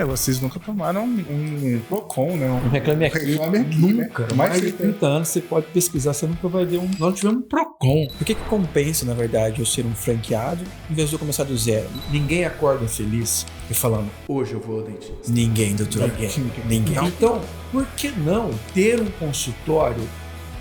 Vocês nunca tomaram um Procon, né? Um Reclame Aqui. Reclame Aqui, Nunca. Né? Mais de 30 anos você pode pesquisar, você nunca vai ver Nós tivemos um Procon. Por que compensa, na verdade, eu ser um franqueado em vez de eu começar do zero? Ninguém acorda feliz e falando, hoje eu vou ao dentista. Ninguém, doutor. Ninguém. Então, por que não ter um consultório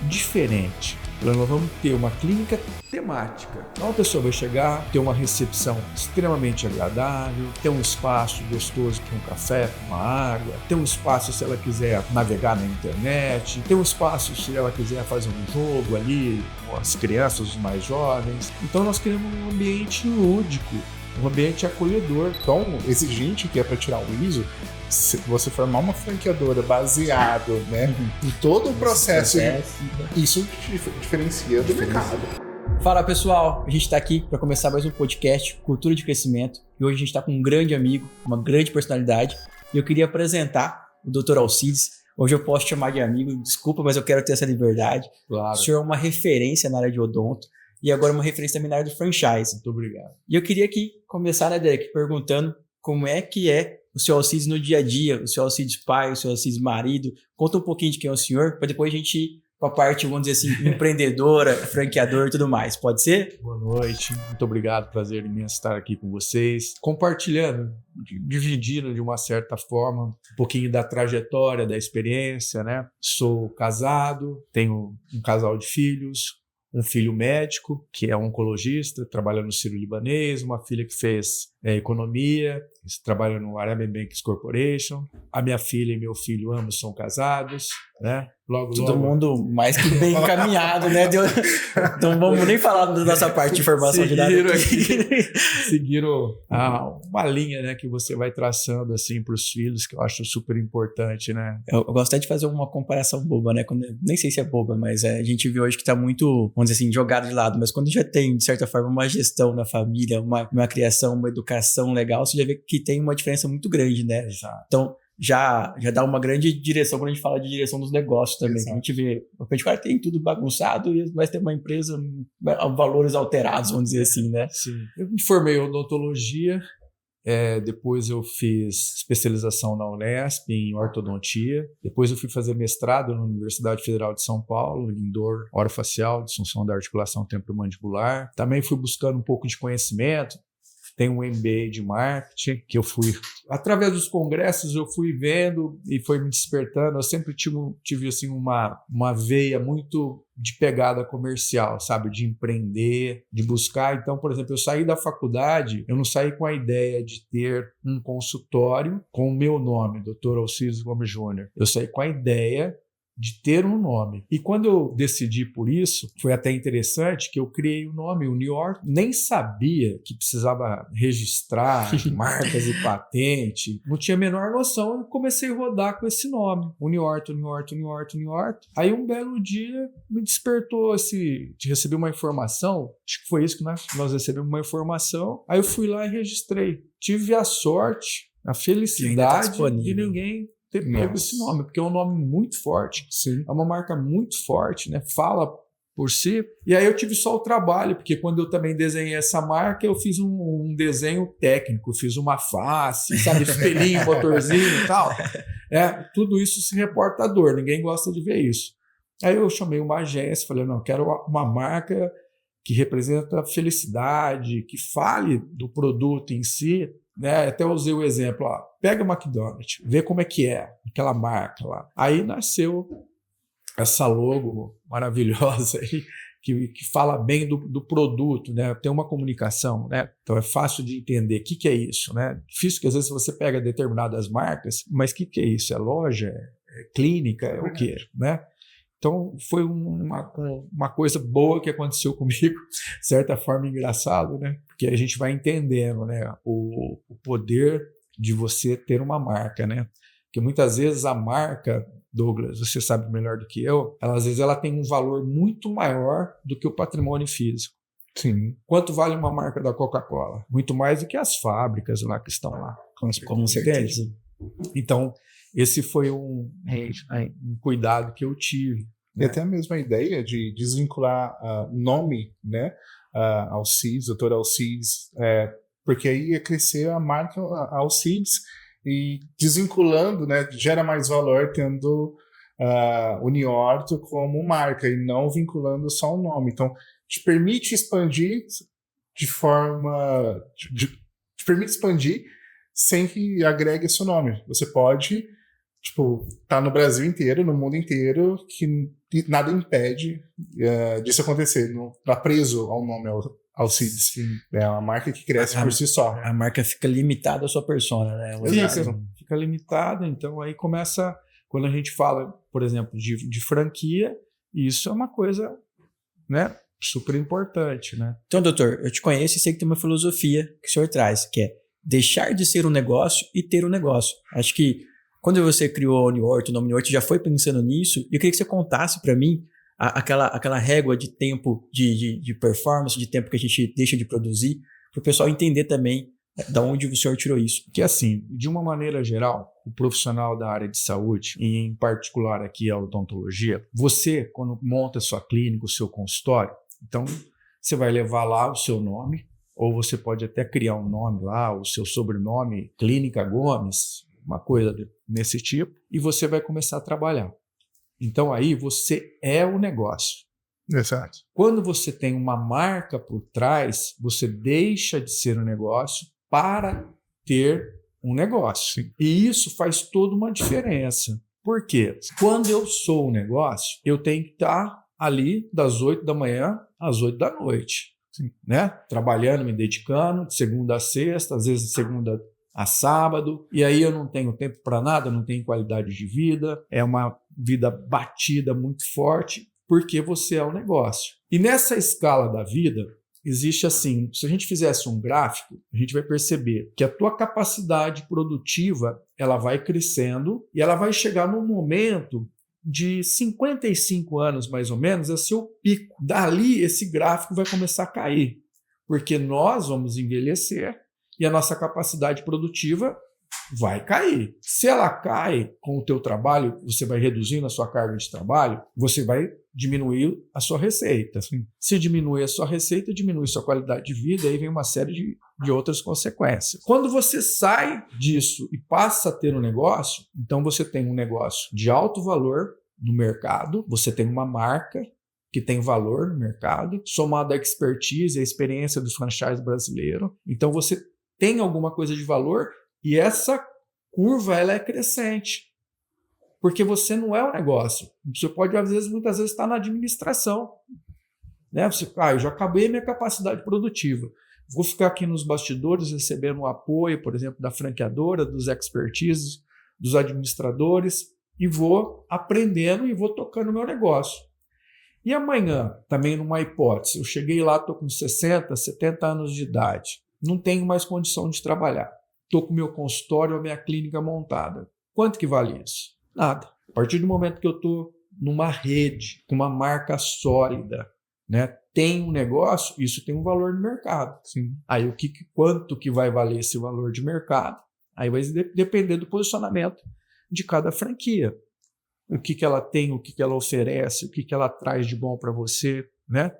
diferente? Nós vamos ter uma clínica temática. Então a pessoa vai chegar, ter uma recepção extremamente agradável, ter um espaço gostoso para um café, uma água, ter um espaço se ela quiser navegar na internet, ter um espaço se ela quiser fazer um jogo ali com as crianças, os mais jovens. Então nós queremos um ambiente lúdico, um ambiente acolhedor. Então, exigente que é para tirar o ISO, se você formar uma franqueadora baseado, né, em todo o processo, isso diferencia do mercado. Fala pessoal, a gente está aqui para começar mais um podcast Cultura de Crescimento e hoje a gente está com um grande amigo, uma grande personalidade e eu queria apresentar o Dr. Alcides. Hoje eu posso chamar de amigo, desculpa, mas eu quero ter essa liberdade. Claro. O senhor é uma referência na área de odonto e agora uma referência também na área do franchise. Muito obrigado. E eu queria aqui começar, né, Derek, perguntando como é o seu Alcides no dia a dia, o seu Alcides pai, o seu Alcides marido. Conta um pouquinho de quem é o senhor, para depois a gente ir para a parte, vamos dizer assim, empreendedora, franqueador e tudo mais. Pode ser? Boa noite, muito obrigado, prazer imenso estar aqui com vocês, compartilhando, dividindo de uma certa forma um pouquinho da trajetória, da experiência, né? Sou casado, tenho um casal de filhos, um filho médico, que é oncologista, trabalha no Sírio-Libanês, uma filha que fez economia, trabalha no Arabian Banks Corporation. A minha filha e meu filho ambos são casados, né? Todo mundo mais que bem encaminhado, né? Então vamos nem falar da nossa parte de informação de dados. Seguiram uma linha, né, que você vai traçando assim para os filhos, que eu acho super importante, né? Eu gosto até de fazer uma comparação boba, né? Nem sei se é boba, mas a gente vê hoje que está muito, vamos dizer assim, jogado de lado. Mas quando já tem, de certa forma, uma gestão na família, uma criação, uma educação legal, você já vê que tem uma diferença muito grande, né? Exato. Então, já dá uma grande direção quando a gente fala de direção dos negócios também. Exato. A gente vê, de repente, o cara tem tudo bagunçado e vai ter uma empresa valores alterados, vamos dizer assim, né? Sim. Eu me formei em odontologia, depois eu fiz especialização na Unesp em ortodontia, depois eu fui fazer mestrado na Universidade Federal de São Paulo, em dor orofacial, disfunção da articulação temporomandibular. Também fui buscando um pouco de conhecimento. Tem um MBA de marketing que eu fui, através dos congressos eu fui vendo e foi me despertando. Eu sempre tive assim uma veia muito de pegada comercial, sabe? De empreender, de buscar. Então, por exemplo, eu saí da faculdade, eu não saí com a ideia de ter um consultório com o meu nome, Dr. Alcides Gomes Júnior. Eu saí com a ideia de ter um nome. E quando eu decidi por isso, foi até interessante que eu criei o nome, o New York. Nem sabia que precisava registrar marcas e patente. Não tinha a menor noção. Eu comecei a rodar com esse nome. O New York, o New York, o New York, o New York. Aí um belo dia me despertou de receber uma informação. Acho que foi isso que nós recebemos uma informação. Aí eu fui lá e registrei. Tive a sorte, a felicidade de ninguém ter pego esse nome, porque é um nome muito forte. Sim. É uma marca muito forte, né? Fala por si. E aí eu tive só o trabalho, porque quando eu também desenhei essa marca, eu fiz um desenho técnico, fiz uma face, sabe, espelhinho, motorzinho e tal. Tudo isso se reporta a dor, ninguém gosta de ver isso. Aí eu chamei uma agência, falei, não, quero uma marca que representa felicidade, que fale do produto em si, né? Até usei o exemplo, pega o McDonald's, vê como é que é aquela marca lá. Aí nasceu essa logo maravilhosa aí, que fala bem do produto, né? Tem uma comunicação, né? Então é fácil de entender o que é isso, né? Difícil que às vezes você pega determinadas marcas, mas o que é isso? É loja? É clínica? É o quê? Né? Então, foi uma coisa boa que aconteceu comigo, de certa forma engraçado, né? Porque a gente vai entendendo, né, o poder de você ter uma marca, né? Porque muitas vezes a marca, Douglas, você sabe melhor do que eu, às vezes ela tem um valor muito maior do que o patrimônio físico. Sim. Quanto vale uma marca da Coca-Cola? Muito mais do que as fábricas lá que estão lá. Com certeza. Então, esse foi um cuidado que eu tive. E até mesmo a ideia de desvincular nome, né? Alcides, Dr. Alcides, porque aí ia crescer a marca Alcides e desvinculando, né, gera mais valor tendo Uniorto como marca e não vinculando só o nome. Então, te permite expandir de forma... te permite expandir sem que agregue seu nome. Você pode, tá no Brasil inteiro, no mundo inteiro, que nada impede disso acontecer. Não tá preso ao nome Alcides. É uma marca que cresce por si só. A marca fica limitada à sua persona, né? Fica limitada, então aí começa... Quando a gente fala, por exemplo, de franquia, isso é uma coisa, né, super importante, né? Então, doutor, eu te conheço e sei que tem uma filosofia que o senhor traz, que é deixar de ser um negócio e ter um negócio. Acho que quando você criou a Uniorto, o nome Uniorto já foi pensando nisso, e eu queria que você contasse para mim aquela régua de tempo de performance, de tempo que a gente deixa de produzir, para o pessoal entender também da onde o senhor tirou isso. Que assim, de uma maneira geral, o profissional da área de saúde, e em particular aqui a odontologia, você, quando monta a sua clínica, o seu consultório, então você vai levar lá o seu nome, ou você pode até criar um nome lá, o seu sobrenome, Clínica Gomes, uma coisa nesse tipo, e você vai começar a trabalhar. Então aí você é o negócio. Exato. Quando você tem uma marca por trás, você deixa de ser um negócio para ter um negócio. E isso faz toda uma diferença. Por quê? Quando eu sou um negócio, eu tenho que estar ali das 8 da manhã às 8 da noite. Né? Trabalhando, me dedicando, de segunda a sexta, às vezes de segunda a sábado, e aí eu não tenho tempo para nada, não tenho qualidade de vida, é uma vida batida muito forte, porque você é um negócio. E nessa escala da vida, existe assim, se a gente fizesse um gráfico, a gente vai perceber que a tua capacidade produtiva, ela vai crescendo e ela vai chegar num momento de 55 anos, mais ou menos, é seu pico. Dali, esse gráfico vai começar a cair, porque nós vamos envelhecer e a nossa capacidade produtiva vai cair. Se ela cai com o teu trabalho, você vai reduzindo a sua carga de trabalho, você vai diminuir a sua receita. Se diminuir a sua receita, diminui a sua qualidade de vida, aí vem uma série de outras consequências. Quando você sai disso e passa a ter um negócio, então você tem um negócio de alto valor no mercado, você tem uma marca que tem valor no mercado, somado à expertise e à experiência dos franchise brasileiros. Então você tem alguma coisa de valor e essa curva ela é crescente. Porque você não é um negócio. Você pode, muitas vezes, estar na administração. Né? Você, eu já acabei minha capacidade produtiva. Vou ficar aqui nos bastidores recebendo o apoio, por exemplo, da franqueadora, dos expertises, dos administradores, e vou aprendendo e vou tocando o meu negócio. E amanhã, também numa hipótese, eu cheguei lá, estou com 60, 70 anos de idade, não tenho mais condição de trabalhar. Estou com o meu consultório, a minha clínica montada. Quanto que vale isso? Nada. A partir do momento que eu estou numa rede, com uma marca sólida, né, tem um negócio, isso tem um valor no mercado. Sim. Aí quanto que vai valer esse valor de mercado? Aí vai depender do posicionamento de cada franquia. O que ela tem, o que ela oferece, o que ela traz de bom para você, né?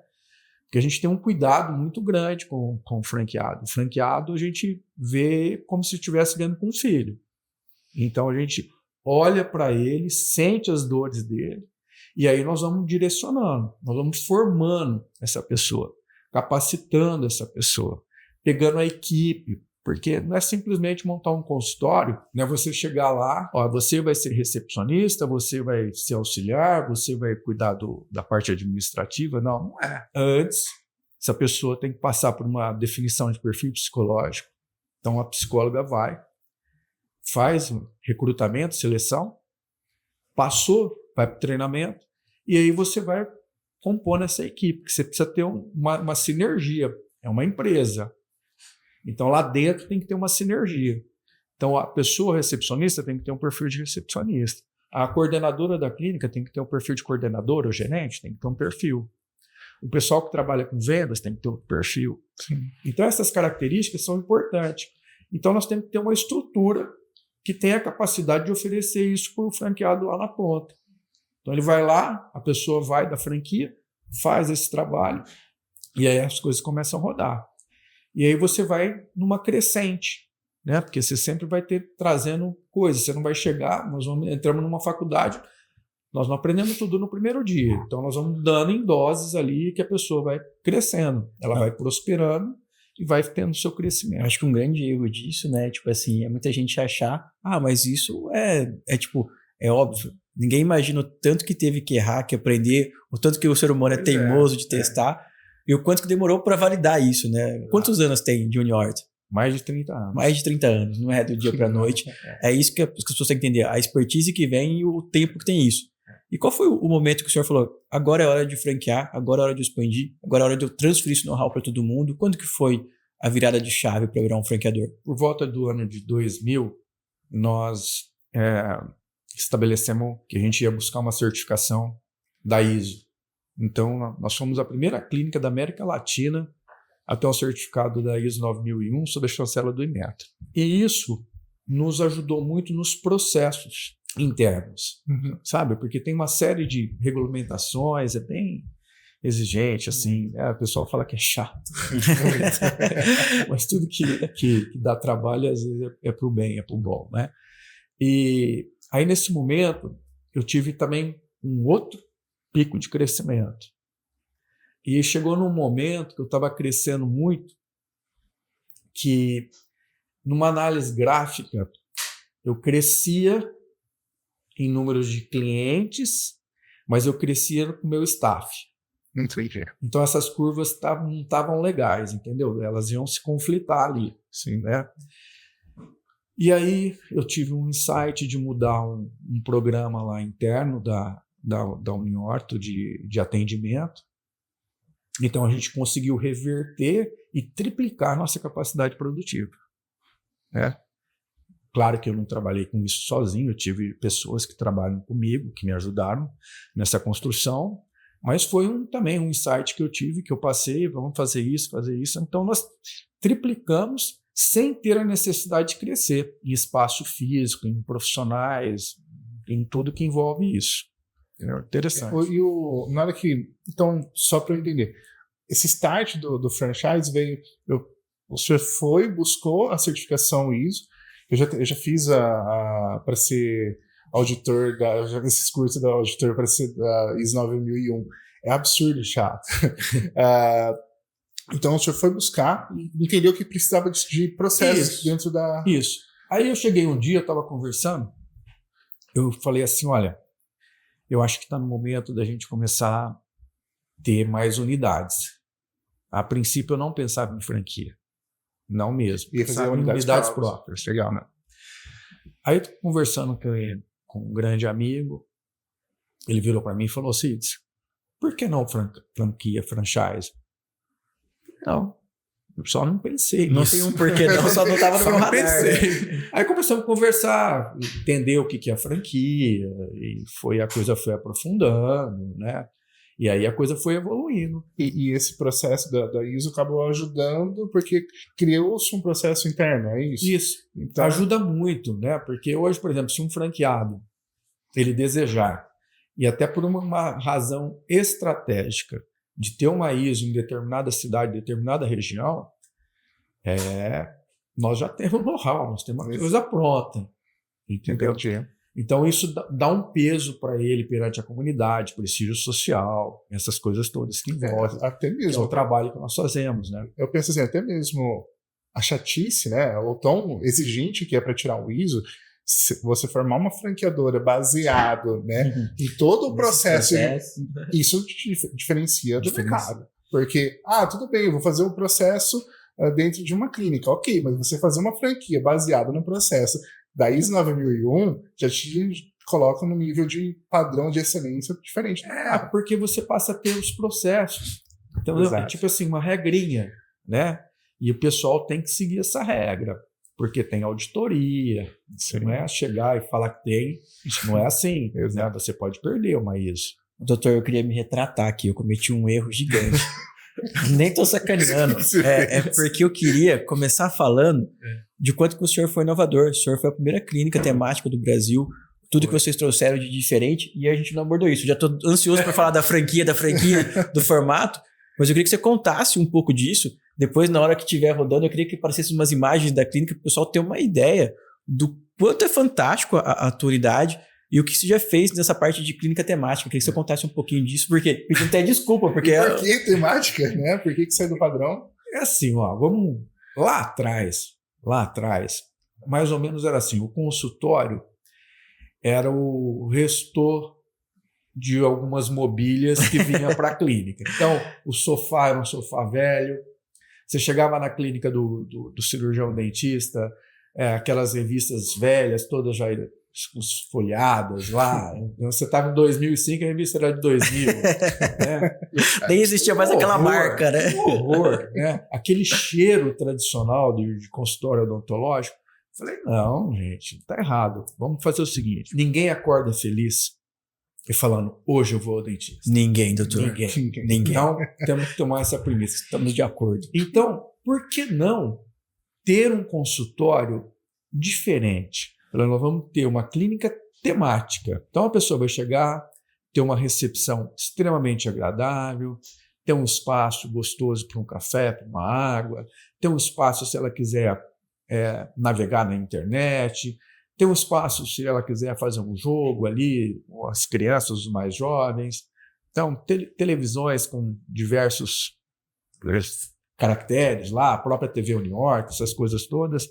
Porque a gente tem um cuidado muito grande com o franqueado. O franqueado a gente vê como se estivesse ganhando com um filho. Então a gente olha para ele, sente as dores dele, e aí nós vamos direcionando, nós vamos formando essa pessoa, capacitando essa pessoa, pegando a equipe, porque não é simplesmente montar um consultório, não é você chegar lá, você vai ser recepcionista, você vai ser auxiliar, você vai cuidar da parte administrativa. Não é. Antes, essa pessoa tem que passar por uma definição de perfil psicológico. Então, a psicóloga faz recrutamento, seleção, passou, vai para o treinamento, e aí você vai compondo essa equipe, que você precisa ter uma sinergia, é uma empresa. Então, lá dentro tem que ter uma sinergia. Então, a pessoa recepcionista tem que ter um perfil de recepcionista. A coordenadora da clínica tem que ter um perfil de coordenadora, o gerente tem que ter um perfil. O pessoal que trabalha com vendas tem que ter um perfil. Sim. Então, essas características são importantes. Então, nós temos que ter uma estrutura que tenha a capacidade de oferecer isso para o franqueado lá na ponta. Então, ele vai lá, a pessoa vai da franquia, faz esse trabalho, e aí as coisas começam a rodar. E aí você vai numa crescente, né? Porque você sempre vai trazendo coisas. Você não vai chegar, entramos numa faculdade, nós não aprendemos tudo no primeiro dia. Então, nós vamos dando em doses ali que a pessoa vai crescendo. Ela vai prosperando e vai tendo seu crescimento. Acho que um grande erro disso, né? Tipo assim, é muita gente achar, mas isso tipo, é óbvio. Ninguém imagina o tanto que teve que errar, que aprender, o tanto que o ser humano é teimoso de testar, e o quanto que demorou para validar isso, né? Quantos anos tem de Uniort? Mais de 30 anos. Mais de 30 anos, não é do dia para a noite. É isso que as pessoas têm que entender, a expertise que vem e o tempo que tem isso. E qual foi o momento que o senhor falou, agora é hora de franquear, agora é hora de expandir, agora é hora de eu transferir esse know-how para todo mundo? Quando que foi a virada de chave para virar um franqueador? Por volta do ano de 2000, nós estabelecemos que a gente ia buscar uma certificação da ISO. Então, nós fomos a primeira clínica da América Latina a ter um certificado da ISO 9001 sob a chancela do Inmetro. E isso nos ajudou muito nos processos internos, sabe? Porque tem uma série de regulamentações, é bem exigente, assim, o pessoal fala que é chato, mas tudo que dá trabalho, às vezes, é para o bem, é para o bom, né? E aí, nesse momento, eu tive também um outro pico de crescimento. E chegou num momento que eu estava crescendo muito, que numa análise gráfica, eu crescia em números de clientes, mas eu crescia com o meu staff. Entendi. Então essas curvas não estavam legais, entendeu? Elas iam se conflitar ali, assim, né? E aí eu tive um insight de mudar um programa lá interno da Uniorto de atendimento. Então a gente conseguiu reverter e triplicar nossa capacidade produtiva, né? Claro que eu não trabalhei com isso sozinho, eu tive pessoas que trabalham comigo, que me ajudaram nessa construção, mas foi também um insight que eu tive, que eu passei, vamos fazer isso. Então nós triplicamos sem ter a necessidade de crescer em espaço físico, em profissionais, em tudo que envolve isso. É interessante. Na hora que, então, só para eu entender, esse start do franchise veio, o senhor buscou a certificação ISO. Eu já fiz para ser auditor, já fiz esses cursos da auditor para ser da ISO 9001. É absurdo chato. Então o senhor foi buscar e entendeu que precisava de processos dentro da... Isso. Aí eu cheguei um dia, eu estava conversando, eu falei assim, olha, eu acho que está no momento da gente começar a ter mais unidades. A princípio eu não pensava em franquia. Não mesmo. E pensava em unidades próprias. Legal, né? Aí eu tô conversando com um grande amigo, ele virou para mim e falou, Cides, por que não franquia, franchise? Não, eu só não pensei não nisso. tem um porquê não, só não estava no meu radar. Pensei. Aí começamos a conversar, entender o que é a franquia, e a coisa foi aprofundando, né? E aí a coisa foi evoluindo. E esse processo da ISO acabou ajudando, porque criou-se um processo interno, é isso? Isso. Então, ajuda muito, né? Porque hoje, por exemplo, se um franqueado ele desejar, e até por uma razão estratégica, de ter uma ISO em determinada cidade, determinada região, nós já temos know-how, nós temos uma coisa pronta. Entendeu? Então isso dá um peso para ele perante a comunidade, prestígio social, essas coisas todas que envolvem. Até mesmo. Que é o trabalho que nós fazemos, né? Eu penso assim, até mesmo a chatice, né? Ou tão exigente que é para tirar o ISO, se você formar uma franqueadora baseado, né, em todo o processo, isso diferencia do mercado. Porque, tudo bem, eu vou fazer um processo dentro de uma clínica, ok, mas você fazer uma franquia baseada no processo da ISO 9001 já te coloca no nível de padrão de excelência diferente. Porque você passa a ter os processos. Então, é tipo assim, uma regrinha, né? E o pessoal tem que seguir essa regra, porque tem auditoria. Você não é chegar e falar que tem, não é assim, né? Você pode perder uma ISO. Doutor, eu queria me retratar aqui, eu cometi um erro gigante. Nem tô sacaneando. É porque eu queria começar falando de quanto que o senhor foi inovador. O senhor foi a primeira clínica temática do Brasil. Tudo que vocês trouxeram de diferente, e a gente não abordou isso. Já tô ansioso para falar da franquia, do formato, mas eu queria que você contasse um pouco disso, Depois, na hora que estiver rodando, eu queria que aparecessem umas imagens da clínica para o pessoal ter uma ideia do quanto é fantástico a tua unidade e o que você já fez nessa parte de clínica temática. Eu queria que você contasse um pouquinho disso, porque pedindo até desculpa. Porque por que temática, né? Por que saiu do padrão? É assim, ó, vamos lá atrás, mais ou menos era assim, o consultório era o restor de algumas mobílias que vinha para a clínica. Então, o sofá era um sofá velho, você chegava na clínica do cirurgião dentista, aquelas revistas velhas, todas já folhadas lá. Você estava em 2005, a revista era de 2000. Né? Nem existia mais aquela marca, né? Horror, né? Aquele cheiro tradicional de consultório odontológico. Falei, não, gente, tá errado. Vamos fazer o seguinte, ninguém acorda feliz e falando, hoje eu vou ao dentista. Ninguém, doutor. Ninguém. Então, temos que tomar essa premissa. Estamos de acordo. Então, por que não ter um consultório diferente? Nós vamos ter uma clínica temática. Então, a pessoa vai chegar, ter uma recepção extremamente agradável, ter um espaço gostoso para um café, para uma água, ter um espaço se ela quiser navegar na internet, ter um espaço se ela quiser fazer um jogo ali, as crianças, os mais jovens. Então, televisões com diversos caracteres lá, a própria TV Uniorte, essas coisas todas.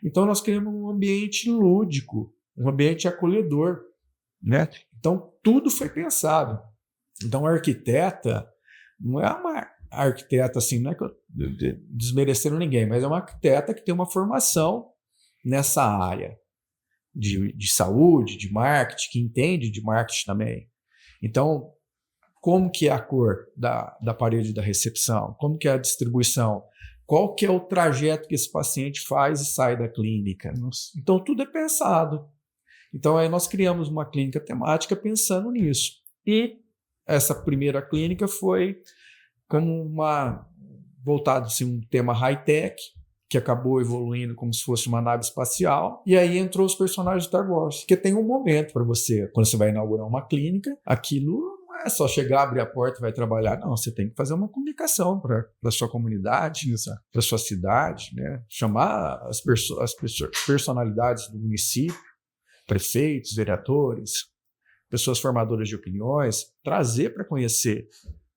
Então, nós criamos um ambiente lúdico, um ambiente acolhedor, né? Então, tudo foi pensado. Então, a arquiteta não é uma arquiteta assim, não é que eu desmerecendo ninguém, mas é uma arquiteta que tem uma formação nessa área de saúde, de marketing, que entende de marketing também. Então, como que é a cor da parede da recepção? Como que é a distribuição? Qual que é o trajeto que esse paciente faz e sai da clínica? Então, tudo é pensado. Então, aí nós criamos uma clínica temática pensando nisso. E essa primeira clínica foi como voltado assim, um tema high-tech, que acabou evoluindo como se fosse uma nave espacial. E aí entrou os personagens de Star Wars. Porque tem um momento para você, quando você vai inaugurar uma clínica, aquilo não é só chegar, abrir a porta e vai trabalhar. Não, você tem que fazer uma comunicação para a sua comunidade, para a sua cidade, né? Chamar as personalidades do município, prefeitos, vereadores, pessoas formadoras de opiniões, trazer para conhecer,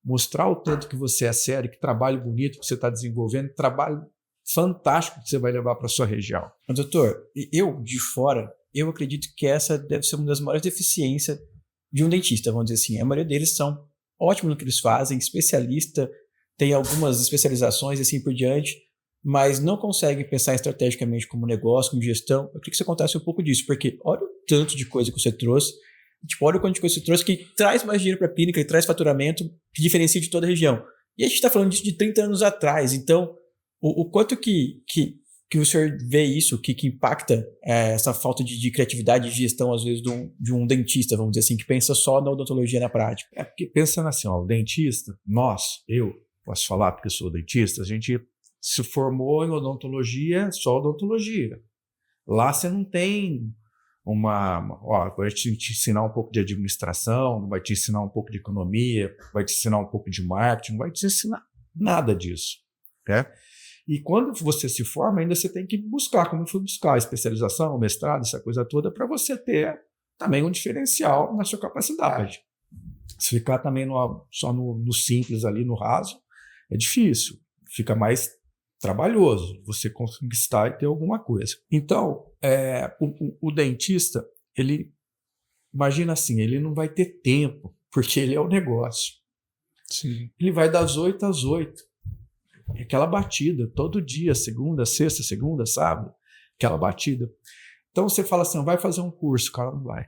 mostrar o tanto que você é sério, que trabalho bonito que você está desenvolvendo, trabalho fantástico que você vai levar para a sua região. Mas, doutor, eu de fora, eu acredito que essa deve ser uma das maiores deficiências de um dentista, vamos dizer assim. A maioria deles são ótimos no que eles fazem, especialista, tem algumas especializações e assim por diante, mas não conseguem pensar estrategicamente como negócio, como gestão. Eu queria que você contasse um pouco disso, porque olha o tanto de coisa que você trouxe, tipo, olha o quanto de coisa que você trouxe que traz mais dinheiro para a clínica e traz faturamento que diferencia de toda a região. E a gente está falando disso de 30 anos atrás, então o quanto que o senhor vê isso, que impacta essa falta de criatividade e de gestão, às vezes, de um dentista, vamos dizer assim, que pensa só na odontologia na prática? Porque pensando assim, ó, o dentista, eu posso falar porque eu sou dentista, a gente se formou em odontologia, só odontologia. Lá você não tem vai te ensinar um pouco de administração, vai te ensinar um pouco de economia, vai te ensinar um pouco de marketing, não vai te ensinar nada disso, né? E quando você se forma, ainda você tem que buscar, como eu fui buscar a especialização, o mestrado, essa coisa toda, para você ter também um diferencial na sua capacidade. Se ficar também só no simples ali, no raso, é difícil, fica mais trabalhoso você conquistar e ter alguma coisa. Então, o dentista, ele, imagina assim, ele não vai ter tempo, porque ele é o negócio. Sim. Ele vai das 8 às 8. Aquela batida, todo dia, segunda, sexta, segunda, sábado, aquela batida. Então você fala assim, vai fazer um curso, o cara não vai,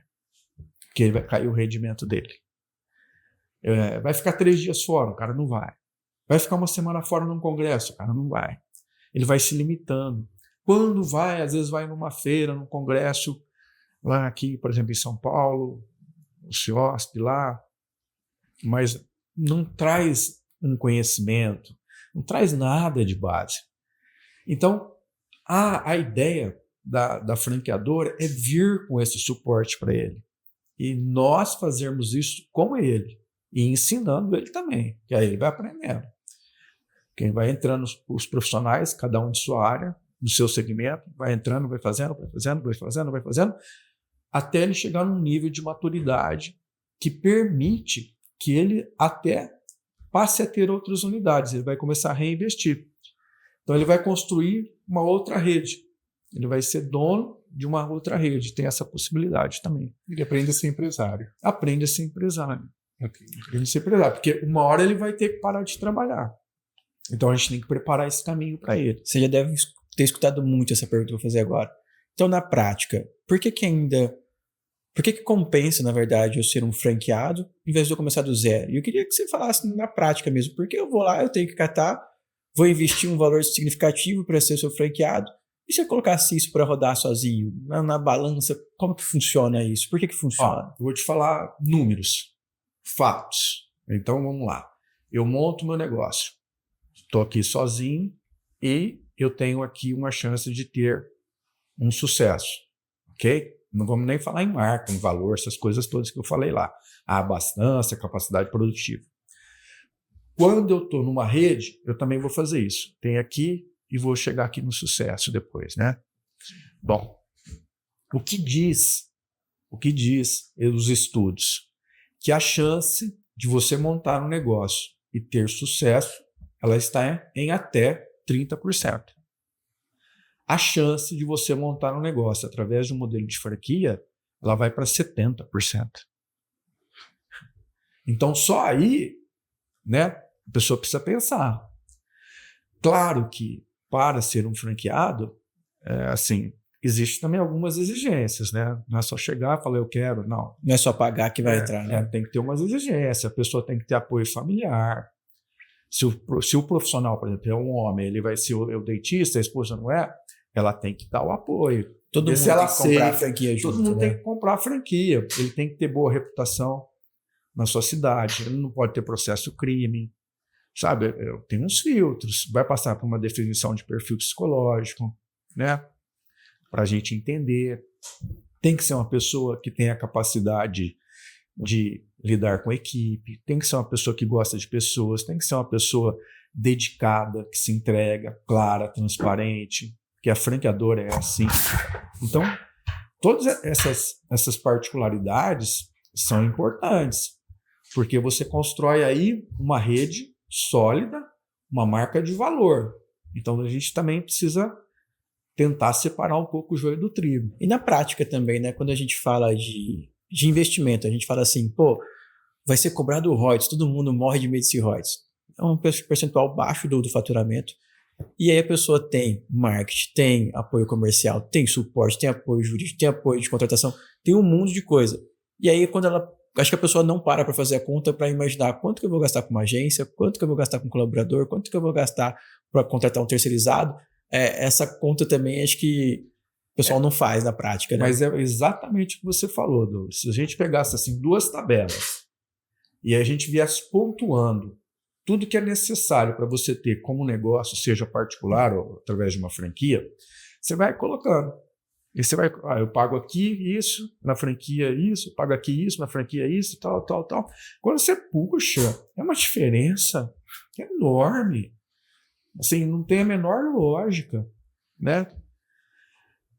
porque aí vai cair o rendimento dele. Vai ficar 3 dias fora, o cara não vai. Vai ficar uma semana fora num congresso, o cara não vai. Ele vai se limitando. Quando vai, às vezes vai numa feira, num congresso, lá aqui, por exemplo, em São Paulo, no CIOSP lá, mas não traz um conhecimento, não traz nada de base. Então, a ideia da franqueadora é vir com esse suporte para ele. E nós fazermos isso com ele. E ensinando ele também, que aí ele vai aprendendo. Quem vai entrando os profissionais, cada um de sua área, do seu segmento, vai entrando, vai fazendo, até ele chegar num nível de maturidade que permite que ele até passe a ter outras unidades. Ele vai começar a reinvestir. Então ele vai construir uma outra rede. Ele vai ser dono de uma outra rede. Tem essa possibilidade também. Ele aprende a ser empresário. Aprende a ser empresário. Okay. Aprende a ser empresário. Porque uma hora ele vai ter que parar de trabalhar. Então a gente tem que preparar esse caminho para ele. Você já deve ter escutado muito essa pergunta que eu vou fazer agora. Então, na prática, por que compensa, na verdade, eu ser um franqueado em vez de eu começar do zero? E eu queria que você falasse na prática mesmo. Porque eu vou lá, eu tenho que catar, vou investir um valor significativo para ser seu franqueado. E se eu colocasse isso para rodar sozinho, na balança, como que funciona isso? Por que funciona? Eu vou te falar números, fatos. Então, vamos lá. Eu monto meu negócio. Estou aqui sozinho e eu tenho aqui uma chance de ter um sucesso, ok? Não vamos nem falar em marca, em valor, essas coisas todas que eu falei lá. A abastança, a capacidade produtiva. Quando eu estou numa rede, eu também vou fazer isso. Tenho aqui e vou chegar aqui no sucesso depois, né? Bom, o que diz os estudos? Que a chance de você montar um negócio e ter sucesso, ela está em até 30%. A chance de você montar um negócio através de um modelo de franquia, ela vai para 70%. Então, só aí, né, a pessoa precisa pensar. Claro que, para ser um franqueado, existe também algumas exigências, né? Não é só chegar e falar, eu quero, não. Não é só pagar que vai entrar, né? Tem que ter umas exigências, a pessoa tem que ter apoio familiar. Se o profissional, por exemplo, é um homem, ele vai ser o dentista, a esposa não é, ela tem que dar o apoio. Todo mundo tem que comprar a franquia junto. Todo mundo tem que comprar a franquia. Ele tem que ter boa reputação na sua cidade. Ele não pode ter processo crime. Sabe? Tem uns filtros. Vai passar por uma definição de perfil psicológico, né? Para a gente entender. Tem que ser uma pessoa que tenha a capacidade de lidar com a equipe. Tem que ser uma pessoa que gosta de pessoas. Tem que ser uma pessoa dedicada, que se entrega, clara, transparente. Que a franqueadora é assim. Então, todas essas particularidades são importantes, porque você constrói aí uma rede sólida, uma marca de valor. Então, a gente também precisa tentar separar um pouco o joio do trigo. E na prática também, né? Quando a gente fala de investimento, a gente fala assim, pô, vai ser cobrado royalties, todo mundo morre de medo de royalties. É um percentual baixo do faturamento. E aí a pessoa tem marketing, tem apoio comercial, tem suporte, tem apoio jurídico, tem apoio de contratação, tem um mundo de coisa. E aí quando acho que a pessoa não para fazer a conta para imaginar quanto que eu vou gastar com uma agência, quanto que eu vou gastar com um colaborador, quanto que eu vou gastar para contratar um terceirizado. Essa conta também acho que o pessoal não faz na prática, né? Mas é exatamente o que você falou, Douglas. Se a gente pegasse assim 2 tabelas e a gente viesse pontuando tudo que é necessário para você ter como negócio, seja particular ou através de uma franquia, você vai colocando. E você vai, eu pago aqui isso, na franquia isso, eu pago aqui isso, na franquia isso, tal. Quando você puxa, é uma diferença enorme. Assim, não tem a menor lógica, né?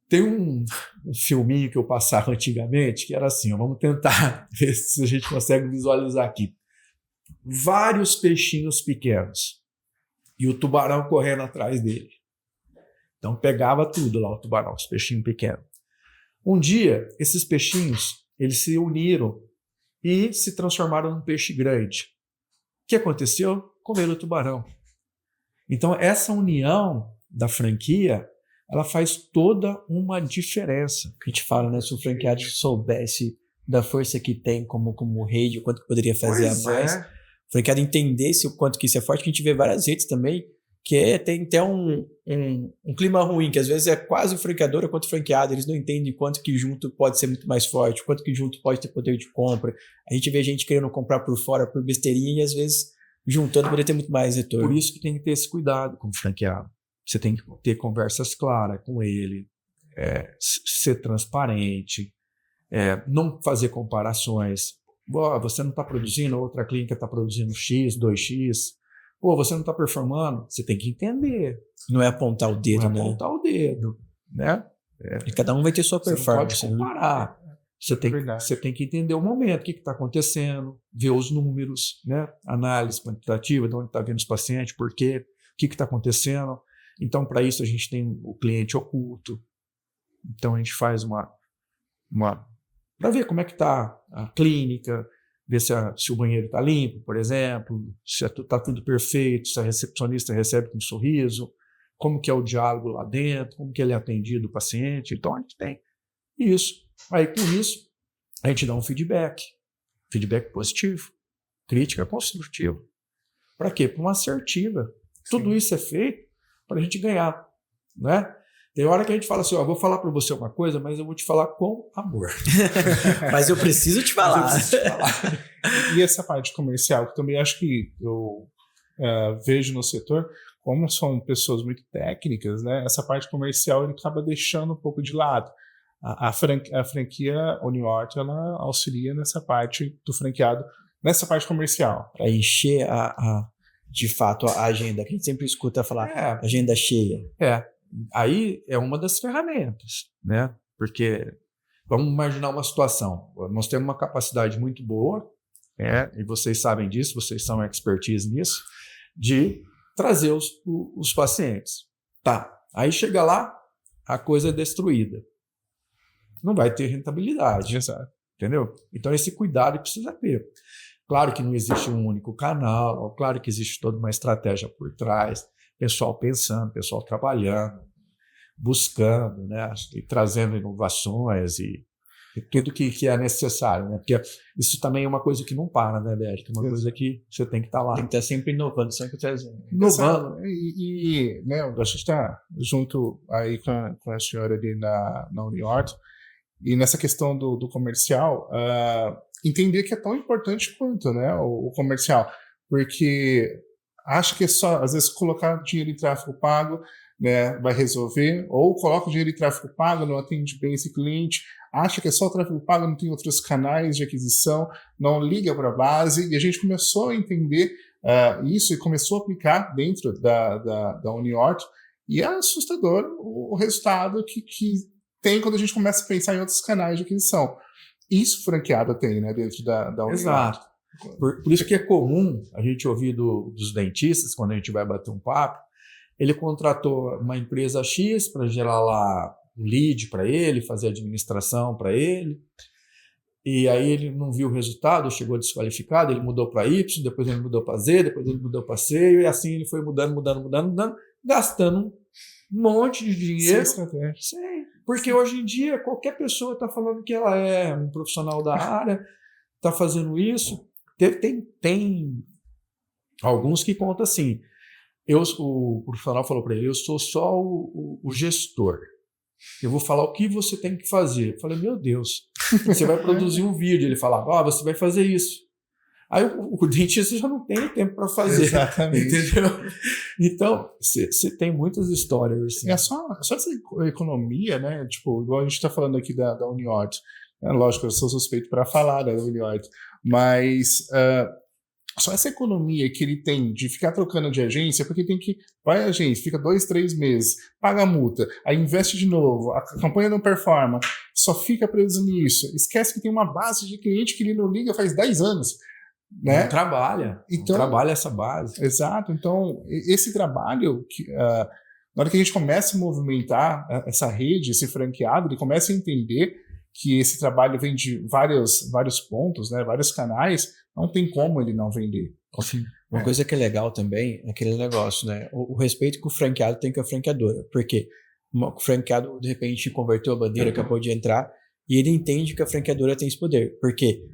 Tem um filminho que eu passava antigamente, que era assim, vamos tentar ver se a gente consegue visualizar aqui. Vários peixinhos pequenos e o tubarão correndo atrás dele. Então pegava tudo lá o tubarão, os peixinhos pequenos. Um dia, esses peixinhos, eles se uniram e se transformaram num peixe grande. O que aconteceu? Comeram o tubarão. Então essa união da franquia, ela faz toda uma diferença. A gente fala, né? Se o franqueado soubesse da força que tem como rede, o quanto que poderia fazer a mais. O franqueado entendesse o quanto que isso é forte, que a gente vê várias redes também, que tem até um clima ruim, que às vezes é quase o franqueador quanto o franqueado, eles não entendem quanto que junto pode ser muito mais forte, quanto que junto pode ter poder de compra. A gente vê gente querendo comprar por fora, por besteirinha, e às vezes juntando poderia ter muito mais retorno. Por isso que tem que ter esse cuidado com o franqueado. Você tem que ter conversas claras com ele, ser transparente, não fazer comparações. Você não está produzindo, outra clínica está produzindo X, 2X. Pô, você não está performando? Você tem que entender. Não é apontar o dedo, Não é apontar o dedo, né? E cada um vai ter sua performance. Você não pode comparar. Você tem que entender o momento, o que está acontecendo, ver os números, né? Análise quantitativa, de onde está vindo os pacientes, por quê, o que está acontecendo. Então, para isso, a gente tem o cliente oculto. Então, a gente faz para ver como é que está a clínica, ver se o banheiro está limpo, por exemplo, se está tudo perfeito, se a recepcionista recebe com um sorriso, como que é o diálogo lá dentro, como que ele é atendido o paciente. Então, a gente tem isso. Aí, com isso, a gente dá um feedback positivo, crítica construtiva. Para quê? Para uma assertiva. Tudo isso é feito para a gente ganhar, né? Tem hora que a gente fala assim, vou falar para você uma coisa, mas eu vou te falar com amor. Mas eu preciso te falar. E essa parte comercial, que também acho que eu vejo no setor, como são pessoas muito técnicas, né? Essa parte comercial ele acaba deixando um pouco de lado. A franquia Uniort, ela auxilia nessa parte do franqueado, nessa parte comercial. Para encher de fato a agenda, que a gente sempre escuta falar, agenda cheia. Aí é uma das ferramentas, né? Porque vamos imaginar uma situação. Nós temos uma capacidade muito boa, e vocês sabem disso, vocês são expertise nisso, de trazer os pacientes. Tá, aí chega lá, a coisa é destruída. Não vai ter rentabilidade, entendeu? Então esse cuidado precisa ter. Claro que não existe um único canal, claro que existe toda uma estratégia por trás, pessoal pensando, pessoal trabalhando, buscando, né, e trazendo inovações e tudo que é necessário, né? Porque isso também é uma coisa que não para, né, Bérica? É uma coisa que você tem que estar lá. Tem que estar sempre inovando, sempre trazendo. Inovando. E né, a gente está junto aí com a senhora ali na Uniort, e nessa questão do comercial, entender que é tão importante quanto, né, o comercial, porque acha que é só, às vezes, colocar dinheiro em tráfego pago, né, vai resolver, ou coloca o dinheiro em tráfego pago, não atende bem esse cliente, acha que é só o tráfego pago, não tem outros canais de aquisição, não liga para a base, e a gente começou a entender isso e começou a aplicar dentro da Uniort, e é assustador o resultado que tem quando a gente começa a pensar em outros canais de aquisição. Isso franqueada tem, né, dentro da Uniort. Exato. Por isso que é comum a gente ouvir dos dentistas, quando a gente vai bater um papo, ele contratou uma empresa X para gerar lá o lead para ele, fazer a administração para ele, e aí ele não viu o resultado, chegou desqualificado, ele mudou para Y, depois ele mudou para Z, depois ele mudou para C, e assim ele foi mudando, gastando um monte de dinheiro. Sim, porque hoje em dia qualquer pessoa está falando que ela é um profissional da área, está fazendo isso. Tem alguns que contam assim, o profissional falou para ele, eu sou só o gestor, eu vou falar o que você tem que fazer. Eu falei, meu Deus, você vai produzir um vídeo, ele falava, você vai fazer isso. Aí o dentista já não tem tempo para fazer. Exatamente. Entendeu? Então, você tem muitas histórias. Assim. É só essa economia, né? Tipo, igual a gente está falando aqui da Uniort. Lógico, eu sou suspeito para falar da Uniort, mas só essa economia que ele tem de ficar trocando de agência, porque tem que... Vai a agência, fica 2, 3 meses, paga a multa, aí investe de novo, a campanha não performa, só fica preso nisso. Esquece que tem uma base de cliente que ele não liga faz 10 anos. Né? Não trabalha, então, não trabalha essa base. Exato, então esse trabalho, na hora que a gente começa a movimentar essa rede, esse franqueado, ele começa a entender que esse trabalho vem de vários pontos, né, vários canais, não tem como ele não vender. Assim, uma coisa que é legal também é aquele negócio, né? O respeito que o franqueado tem com a franqueadora, porque o franqueado de repente converteu a bandeira, acabou de entrar, e ele entende que a franqueadora tem esse poder, porque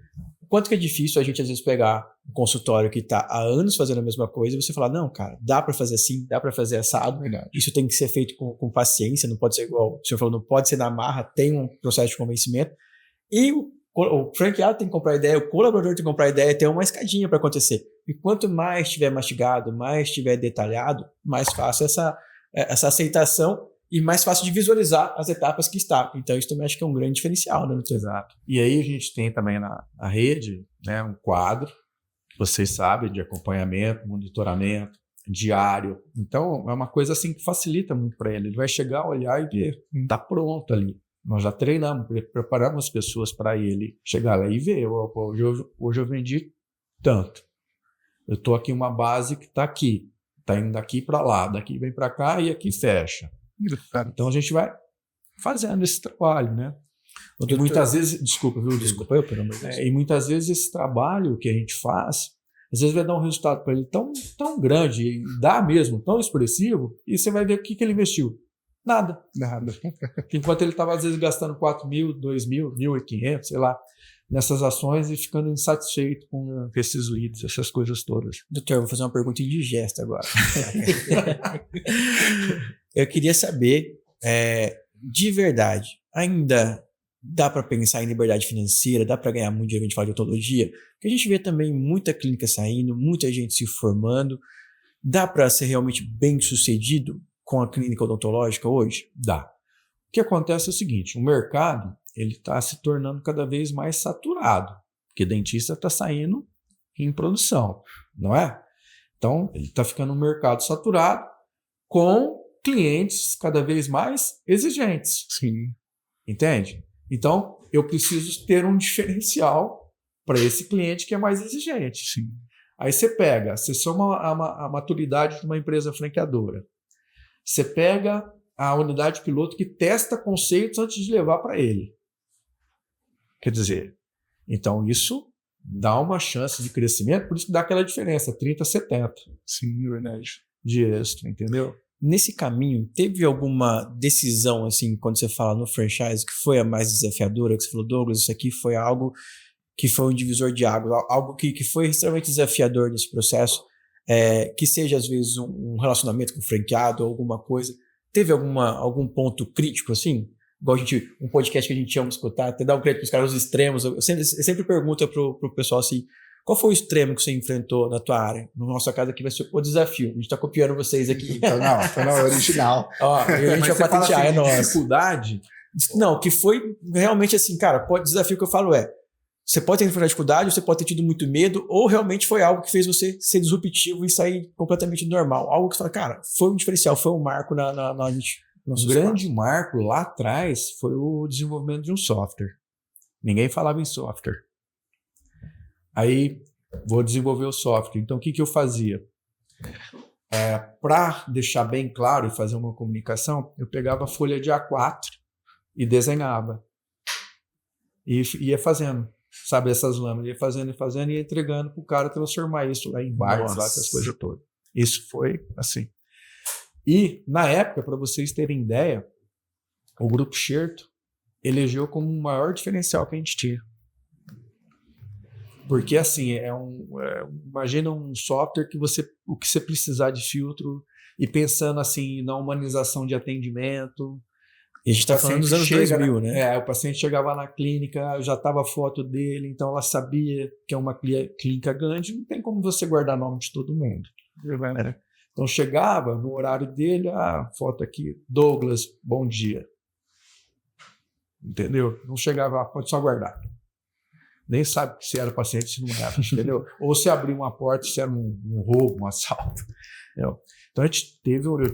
quanto que é difícil a gente às vezes pegar um consultório que está há anos fazendo a mesma coisa e você falar, não, cara, dá para fazer assim, dá para fazer assado. Verdade. Isso tem que ser feito com paciência, não pode ser igual o senhor falou, não pode ser na marra, tem um processo de convencimento. E o franqueado tem que comprar ideia, o colaborador tem que comprar ideia, tem uma escadinha para acontecer. E quanto mais estiver mastigado, mais estiver detalhado, mais fácil essa aceitação e mais fácil de visualizar as etapas que está. Então, isso também acho que é um grande diferencial, né, doutor? Exato. E aí a gente tem também na rede, né, um quadro vocês sabem, de acompanhamento, monitoramento diário. Então, é uma coisa assim que facilita muito para ele. Ele vai chegar, olhar e ver, está pronto ali. Nós já treinamos, preparamos as pessoas para ele chegar lá e ver. Hoje eu vendi tanto. Eu estou aqui uma base que está aqui. Está indo daqui para lá, daqui vem para cá e aqui fecha. Então a gente vai fazendo esse trabalho, né? E muitas vezes, desculpa, eu, pelo amor de Deus. E muitas vezes esse trabalho que a gente faz, às vezes vai dar um resultado para ele tão grande, e dá mesmo, tão expressivo, e você vai ver o que ele investiu. Nada. Enquanto ele estava, às vezes, gastando 4 mil, 2 mil, 1.500, sei lá, nessas ações e ficando insatisfeito com esses leads, essas coisas todas. Doutor, eu vou fazer uma pergunta indigesta agora. Eu queria saber, de verdade, ainda dá para pensar em liberdade financeira, dá para ganhar muito dinheiro, a gente fala de odontologia, porque a gente vê também muita clínica saindo, muita gente se formando, dá para ser realmente bem sucedido com a clínica odontológica hoje? Dá. O que acontece é o seguinte, o mercado ele está se tornando cada vez mais saturado, porque dentista está saindo em produção, não é? Então, ele está ficando um mercado saturado com clientes cada vez mais exigentes. Sim. Entende? Então, eu preciso ter um diferencial para esse cliente que é mais exigente. Sim. Aí você soma a maturidade de uma empresa franqueadora. Você pega a unidade piloto que testa conceitos antes de levar para ele. Quer dizer, então isso dá uma chance de crescimento, por isso que dá aquela diferença, 30-70. Sim, verdade. De êxito, entendeu? Nesse caminho, teve alguma decisão, assim, quando você fala no franchise, que foi a mais desafiadora, que você falou, Douglas, isso aqui foi algo que foi um divisor de águas, algo que foi extremamente desafiador nesse processo, que seja, às vezes, um relacionamento com o franqueado ou alguma coisa. Teve algum ponto crítico, assim? Igual um podcast que a gente ama escutar, até dar um crédito para os caras, os extremos. Eu sempre pergunto pro pessoal assim, qual foi o extremo que você enfrentou na tua área? No nosso caso aqui vai ser o desafio. A gente está copiando vocês aqui. Então, não, é original. Ó, a gente vai patentear, assim, é nosso. Dificuldade? Não, que foi realmente assim, cara, o desafio que eu falo você pode ter enfrentado dificuldade, você pode ter tido muito medo, ou realmente foi algo que fez você ser disruptivo e sair completamente do normal. Algo que você fala, cara, foi um diferencial, foi um marco na gente. Um grande marco lá atrás foi o desenvolvimento de um software. Ninguém falava em software. Aí, vou desenvolver o software. Então, o que eu fazia? Para deixar bem claro e fazer uma comunicação, eu pegava a folha de A4 e desenhava. E ia fazendo, sabe, essas lâminas. Ia fazendo e ia entregando para o cara transformar isso lá em barcos, lá, essas coisas todas. Isso foi assim. E, na época, para vocês terem ideia, o Grupo Xerto elegeu como o maior diferencial que a gente tinha. Porque, assim, imagina um software que o que você precisar de filtro e pensando, assim, na humanização de atendimento. E a gente está falando dos anos 2000, né? O paciente chegava na clínica, já estava a foto dele, então ela sabia que é uma clínica grande, não tem como você guardar nome de todo mundo. Né? Então chegava no horário dele, foto aqui, Douglas, bom dia. Entendeu? Não chegava, pode só guardar. Nem sabe se era paciente, se não era, entendeu? Ou se abriu uma porta, se era um roubo, um assalto. Entendeu? Então eu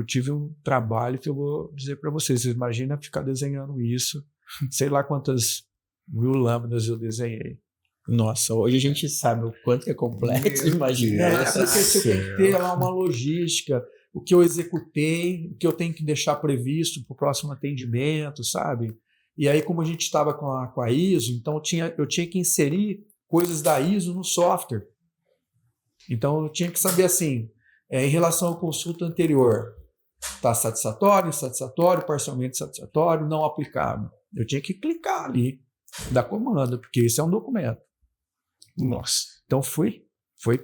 tive um trabalho que eu vou dizer para vocês. Vocês imaginam ficar desenhando isso, sei lá quantas 1000 lâminas eu desenhei. Nossa, hoje a gente sabe o quanto é complexo, imagina. Porque você tem que ter lá uma logística, o que eu executei, o que eu tenho que deixar previsto para o próximo atendimento, sabe? E aí, como a gente estava com a ISO, então eu tinha que inserir coisas da ISO no software. Então, eu tinha que saber assim, em relação ao consulta anterior, está satisfatório, parcialmente satisfatório, não aplicável. Eu tinha que clicar ali, dar comando, porque isso é um documento. Nossa. Então, foi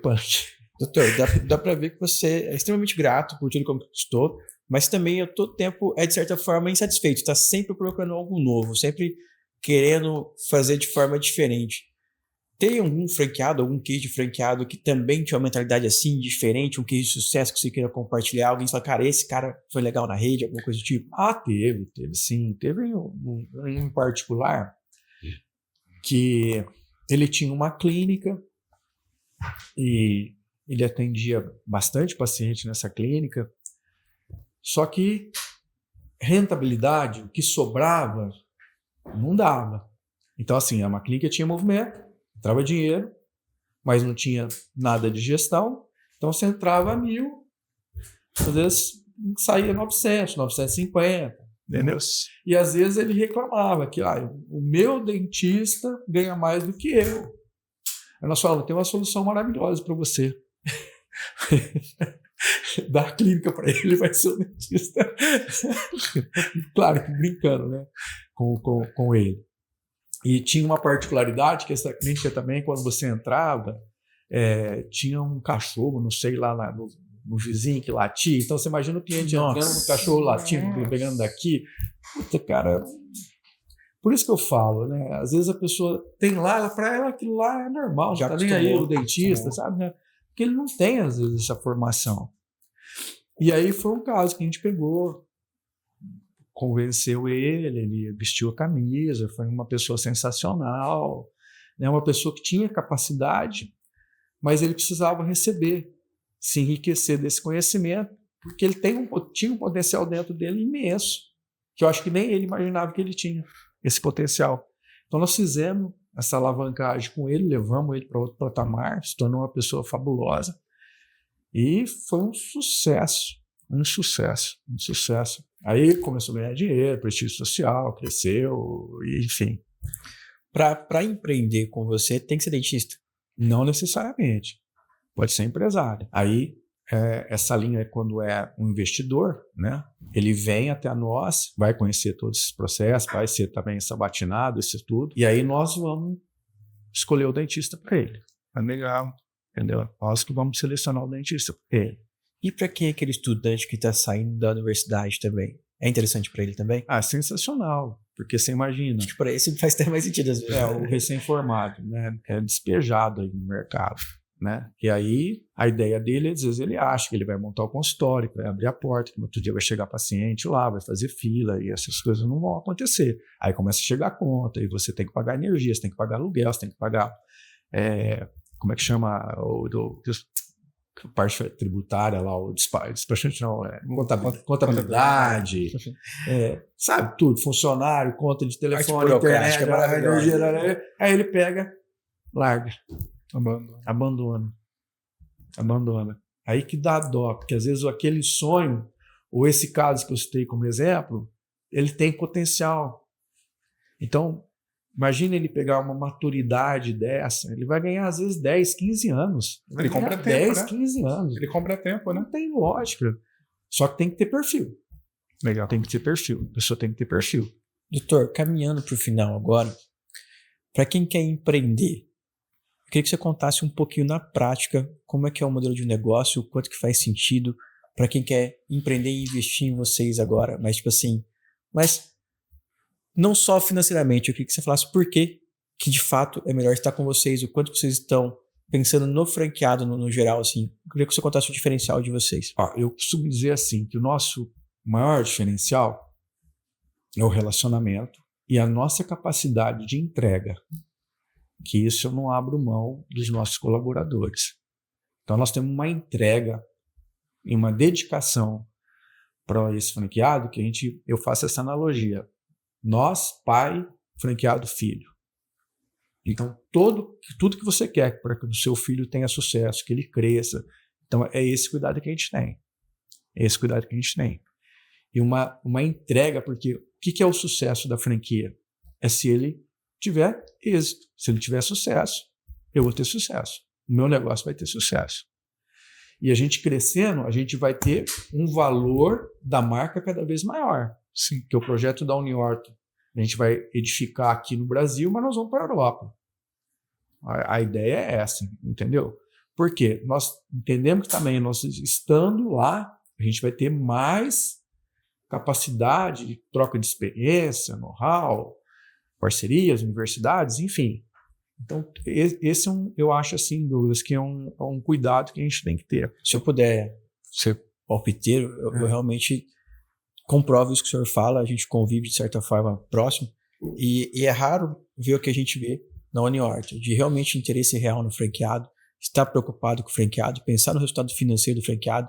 punch. Doutor, dá para ver que você é extremamente grato por tudo que conquistou, mas também a todo tempo de certa forma, insatisfeito. Está sempre procurando algo novo, sempre querendo fazer de forma diferente. Tem algum franqueado, algum case de franqueado que também tinha uma mentalidade assim, diferente, um case de sucesso que você queira compartilhar? Alguém fala, cara, esse cara foi legal na rede, alguma coisa do tipo? Teve sim. Teve um em particular que ele tinha uma clínica e ele atendia bastante paciente nessa clínica, só que rentabilidade, o que sobrava, não dava. Então, assim, uma clínica tinha movimento, entrava dinheiro, mas não tinha nada de gestão, então você entrava 1.000, às vezes saía 900, 950, entendeu? E às vezes ele reclamava que o meu dentista ganha mais do que eu. Aí nós falamos, tem uma solução maravilhosa para você. Dar a clínica para ele, vai ser o dentista. Claro que brincando, né? Com ele. E tinha uma particularidade que essa clínica também, quando você entrava, tinha um cachorro, não sei, lá no vizinho que latia. Então você imagina o cliente entrando no cachorro latindo, pegando daqui. Puta, cara. Por isso que eu falo, né? Às vezes a pessoa tem lá, para ela aquilo lá é normal, já tá nem aí o dentista, sabe? Né? Porque ele não tem, às vezes, essa formação. E aí foi um caso que a gente pegou, convenceu ele vestiu a camisa, foi uma pessoa sensacional, né? Uma pessoa que tinha capacidade, mas ele precisava receber, se enriquecer desse conhecimento, porque ele tinha um potencial dentro dele imenso, que eu acho que nem ele imaginava que ele tinha esse potencial. Então nós fizemos essa alavancagem com ele, levamos ele para outro patamar, se tornou uma pessoa fabulosa. E foi um sucesso. Aí começou a ganhar dinheiro, prestígio social, cresceu, e, enfim. Para empreender com você, tem que ser dentista? Não necessariamente. Pode ser empresário. Aí, essa linha, quando é um investidor, né? Ele vem até nós, vai conhecer todos esses processos, vai ser também sabatinado, isso tudo. E aí nós vamos escolher o dentista para ele. É legal. Entendeu? Nós que vamos selecionar o dentista para ele. E para quem é aquele estudante que está saindo da universidade também? É interessante para ele também? Sensacional. Porque você imagina. Acho que para esse faz até mais sentido às vezes. O recém-formado, né? É despejado aí no mercado. Né? E aí, a ideia dele, às vezes, ele acha que ele vai montar o consultório, que vai abrir a porta, que no outro dia vai chegar paciente lá, vai fazer fila, e essas coisas não vão acontecer. Aí começa a chegar a conta, e você tem que pagar energia, você tem que pagar aluguel, você tem que pagar, como é que chama, a parte tributária lá, o despachante não, contabilidade, sabe, tudo, funcionário, conta de telefone, internet, energia, aí ele pega, larga. Abandona. Aí que dá dó, porque às vezes aquele sonho, ou esse caso que eu citei como exemplo, ele tem potencial. Então, imagine ele pegar uma maturidade dessa, ele vai ganhar às vezes 10, 15 anos. Ele compra tempo, 10, né? 15 anos. Ele compra tempo, né? Não tem lógica. Só que tem que ter perfil. Legal. Tem que ter perfil. A pessoa tem que ter perfil. Doutor, caminhando para o final agora, para quem quer empreender, eu queria que você contasse um pouquinho na prática como é que é o modelo de negócio, o quanto que faz sentido para quem quer empreender e investir em vocês agora. Mas, tipo assim, não só financeiramente, eu queria que você falasse por que de fato é melhor estar com vocês, o quanto que vocês estão pensando no franqueado no geral, assim. Eu queria que você contasse o diferencial de vocês. Eu costumo dizer assim, que o nosso maior diferencial é o relacionamento e a nossa capacidade de entrega. Que isso eu não abro mão dos nossos colaboradores. Então nós temos uma entrega e uma dedicação para esse franqueado que eu faço essa analogia. Nós, pai, franqueado, filho. Então tudo que você quer para que o seu filho tenha sucesso, que ele cresça. Então é esse cuidado que a gente tem. E uma entrega, porque o que é o sucesso da franquia? É se ele tiver êxito. Se ele tiver sucesso, eu vou ter sucesso. O meu negócio vai ter sucesso. E a gente crescendo, a gente vai ter um valor da marca cada vez maior. Sim. Que o projeto da Uniorto, a gente vai edificar aqui no Brasil, mas nós vamos para a Europa. A ideia é essa, entendeu? Por quê? Nós entendemos que também, nós estando lá, a gente vai ter mais capacidade de troca de experiência, know-how, parcerias, universidades, enfim. Então, esse eu acho, assim, Douglas, que é um cuidado que a gente tem que ter. Se eu puder ser palpiteiro, eu realmente comprovo isso que o senhor fala, a gente convive, de certa forma, próximo, e é raro ver o que a gente vê na Uniorto, de realmente interesse real no franqueado, estar preocupado com o franqueado, pensar no resultado financeiro do franqueado,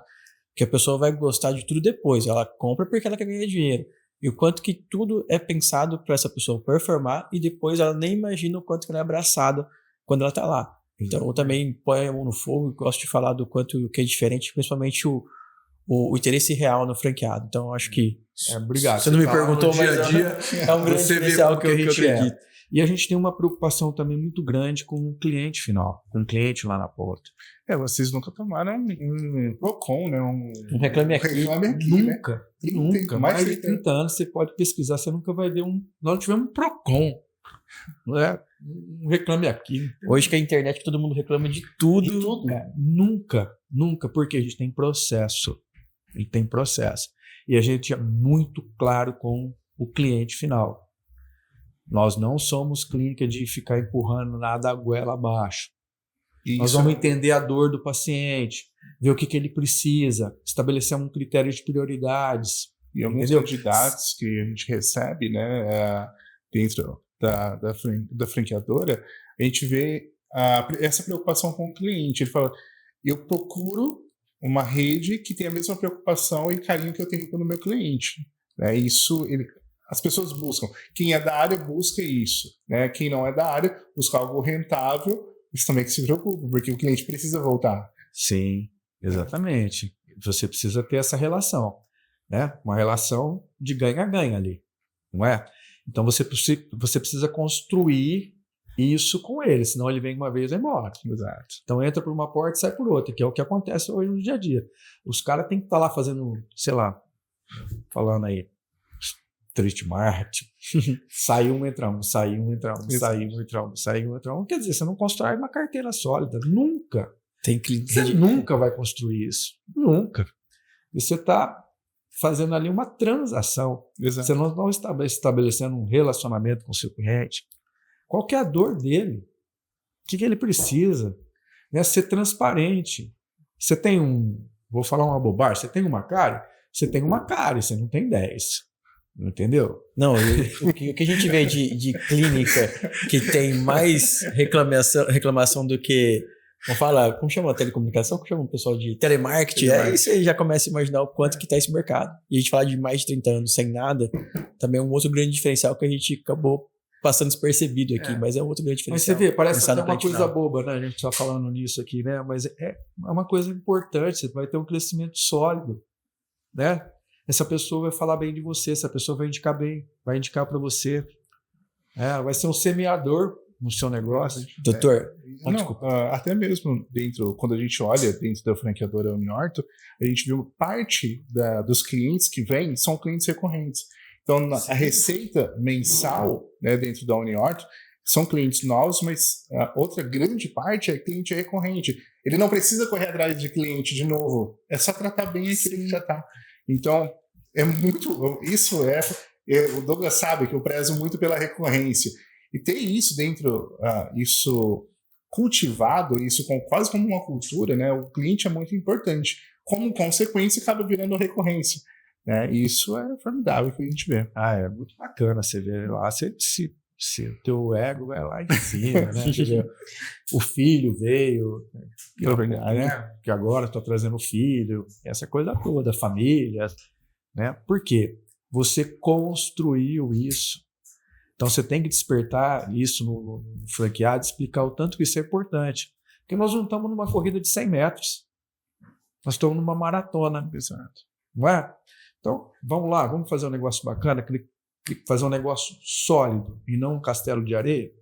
que a pessoa vai gostar de tudo depois. Ela compra porque ela quer ganhar dinheiro. E o quanto que tudo é pensado para essa pessoa performar e depois ela nem imagina o quanto que ela é abraçada quando ela está lá. Então eu também ponho a mão no fogo e gosto de falar do quanto que é diferente, principalmente o interesse real no franqueado. Então eu acho que... Obrigado. Você não me perguntou, mas dia a dia, é um grande diferencial que a gente acredito. E a gente tem uma preocupação também muito grande com o cliente final, com o cliente lá na ponta. Vocês nunca tomaram um PROCON, né? Um reclame aqui. Nunca. Né? Nunca. Mais de 30 anos você pode pesquisar, você nunca vai ver Nós não tivemos um PROCON. Não é? Um reclame aqui. Hoje que a internet todo mundo reclama de tudo. De tudo. Nunca, porque a gente tem processo. A gente tem processo. E a gente é muito claro com o cliente final. Nós não somos clínica de ficar empurrando nada a goela abaixo. Nós vamos entender a dor do paciente, ver o que ele precisa, estabelecer um critério de prioridades. E alguns candidatos que a gente recebe, né, dentro da franqueadora, a gente vê essa preocupação com o cliente. Ele fala, eu procuro uma rede que tenha a mesma preocupação e carinho que eu tenho pelo meu cliente. As pessoas buscam. Quem é da área busca isso. Né? Quem não é da área busca algo rentável, isso também que se preocupa, porque o cliente precisa voltar. Sim, exatamente. Você precisa ter essa relação. Né? Uma relação de ganha-ganha ali. Não é? Então você precisa construir isso com ele, senão ele vem uma vez e vai embora. Exato. Então entra por uma porta e sai por outra, que é o que acontece hoje no dia a dia. Os caras têm que estar lá fazendo, sei lá, falando aí, street marketing, sai um, entra um, sai um, entra um, sai um, entra um, sai um, entra um. Quer dizer, você não constrói uma carteira sólida. Nunca. Você nunca vai construir isso. Nunca. E você está fazendo ali uma transação. Exato. Você não está estabelecendo um relacionamento com o seu cliente. Qual que é a dor dele? O que ele precisa? Né? Ser transparente. Você tem vou falar uma bobagem, você tem uma cárie? Você tem uma cárie, você não tem 10. Entendeu? Não, o que a gente vê de clínica que tem mais reclamação do que... Vamos falar, como chama a telecomunicação? Como chama o pessoal de telemarketing? Aí você já começa a imaginar o quanto que está esse mercado. E a gente falar de mais de 30 anos sem nada, também é um outro grande diferencial que a gente acabou passando despercebido aqui, mas é um outro grande diferencial. Mas você vê, parece até uma coisa boba, né? A gente está falando nisso aqui, né? Mas é uma coisa importante, você vai ter um crescimento sólido, né? Essa pessoa vai falar bem de você, essa pessoa vai indicar bem, vai indicar para você. Vai ser um semeador no seu negócio. Doutor, até mesmo quando a gente olha dentro da franqueadora Uniorto, a gente viu parte dos clientes que vêm são clientes recorrentes. Então, a receita mensal, né, dentro da Uniorto são clientes novos, mas outra grande parte é cliente recorrente. Ele não precisa correr atrás de cliente de novo, é só tratar bem aquele que já está. Então, o Douglas sabe que eu prezo muito pela recorrência. E ter isso dentro, isso cultivado, isso quase como uma cultura, né? O cliente é muito importante. Como consequência, acaba virando recorrência. Né? E isso é formidável que a gente vê. É muito bacana você ver lá. O teu ego vai lá em cima, né? O filho veio, né? Que agora estou trazendo o filho, essa coisa toda, família, né? Por quê? Você construiu isso. Então você tem que despertar isso no franqueado, explicar o tanto que isso é importante. Porque nós não estamos numa corrida de 100 metros. Nós estamos numa maratona. Exato. Não é? Então, vamos lá, vamos fazer um negócio bacana, fazer um negócio sólido e não um castelo de areia.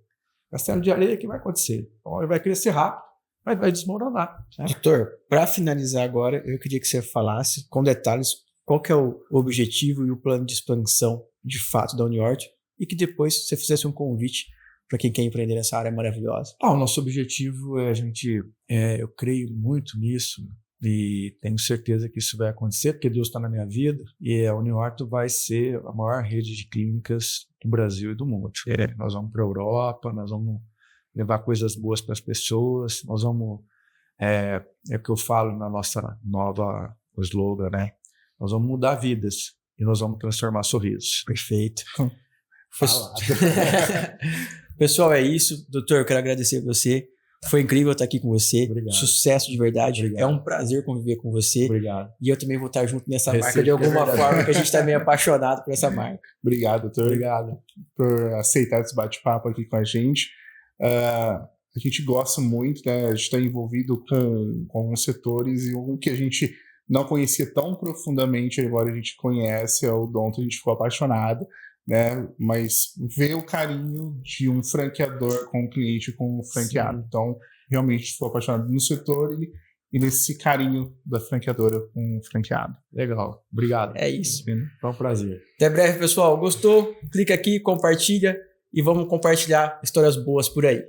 Castelo de areia, o que vai acontecer? Então, ele vai crescer rápido, mas vai desmoronar. Né? Doutor, para finalizar agora, eu queria que você falasse com detalhes qual que é o objetivo e o plano de expansão de fato da Uniorto e que depois você fizesse um convite para quem quer empreender nessa área maravilhosa. O nosso objetivo eu creio muito nisso, e tenho certeza que isso vai acontecer, porque Deus está na minha vida, e a Uniorto vai ser a maior rede de clínicas do Brasil e do mundo. Nós vamos para a Europa, nós vamos levar coisas boas para as pessoas, nós vamos, é o que eu falo na nossa nova slogan, né? Nós vamos mudar vidas e nós vamos transformar sorrisos. Perfeito. Pessoal, é isso. Doutor, eu quero agradecer a você. Foi incrível estar aqui com você. Obrigado. Sucesso de verdade. Obrigado. É um prazer conviver com você. Obrigado. E eu também vou estar junto nessa marca Recife, de alguma é verdade. forma, que a gente tá meio apaixonado por essa marca. Obrigado, doutor, Obrigado. por aceitar esse bate-papo aqui com a gente. A gente gosta muito, né? A gente está envolvido com alguns setores e um que a gente não conhecia tão profundamente, agora a gente conhece, é o odonto, a gente ficou apaixonado, né? Mas ver o carinho de um franqueador com um cliente, com um franqueado. Sim. Então, realmente ficou apaixonado no setor e nesse carinho da franqueadora com o franqueado. Legal. Obrigado. É isso. Foi um prazer. Até breve, pessoal. Gostou? Clica aqui, compartilha e vamos compartilhar histórias boas por aí.